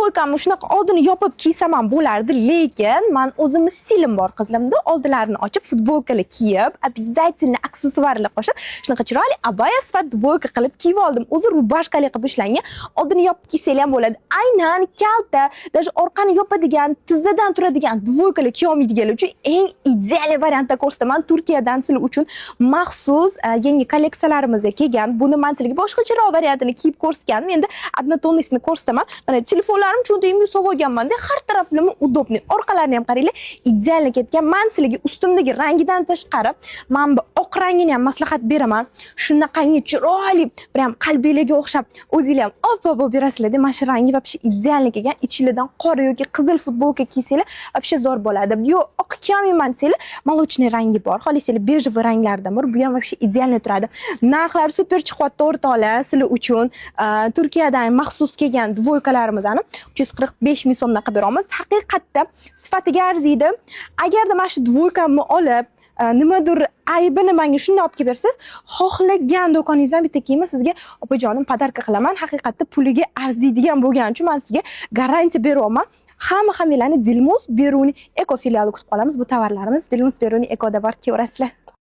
Dvoykamni shunaqa oldini yopib kiysam ham bo'lardi, lekin men o'zimni stilim bor qizlarimda, oldilarini ochib futbolkalar kiyib, обязательно aksessuarlar qo'shib, shunaqa chiroyli abaya sifat dvoyka qilib kiyib oldim. O'zi rubashkali qilib ishlangan, oldini yopib kiysa ham bo'ladi. Aynan kalta, даже orqani yopadigan, tizzadan turadigan dvoykalar kiya olmaydiganlar uchun eng ideal variantda ko'rsataman. Turkiyadan sizlar uchun maxsus yangi kolleksiyalarimizga kelgan. Buni men sizlarga boshqacharoq variantini kiyib ko'rsatgandim. Endi однотонностьni ko'rsataman. Mana telefonlarim cho'ntagimga solib olganman-da, har taraflama удобный. Orqalarini ham qaranglar, ideal ketgan. Men sizlarga ustimdagi rangidan tashqari, men bu oq rangini ham maslahat beraman. Shunaqangi chiroyli, prям qalbingizga o'xshab, o'zingizlar ham op-op berasizlar-da. Mana shu rangi вообще ideal kelgan. Ichidan qora yoki qizil futbolka kiysanglar, вообще zo'r bo'ladi. Yo, oq kiymayman desanglar, молочный rangi bor. Xohlasanglar bejavoy ranglardan bor. Bu ham вообще ideal turadi. Narxlar super chiqyapti o'rtoqlar, sizlar uchun. Turkiyadan maxsus kelgan dvoykalarimizni 345 ming so'mdan qilib beramiz. Haqiqatda sifatiga arziydi. Agarda mana shu dvoykamni olib, nimadir aybini menga shunday olib kelib bersangiz, xohlagan do'koningizdan bitta kiyimni sizga opajonim podarka qilaman. Haqiqatda puliga arziydigan bo'lgani uchun men sizga garantiya beryapman. Hammalarni Dilmus Beruni Eko filiali kutib qolamiz. Bu tovarlarimiz Dilmus Beruni Ekoda bor, ko'rasizlar.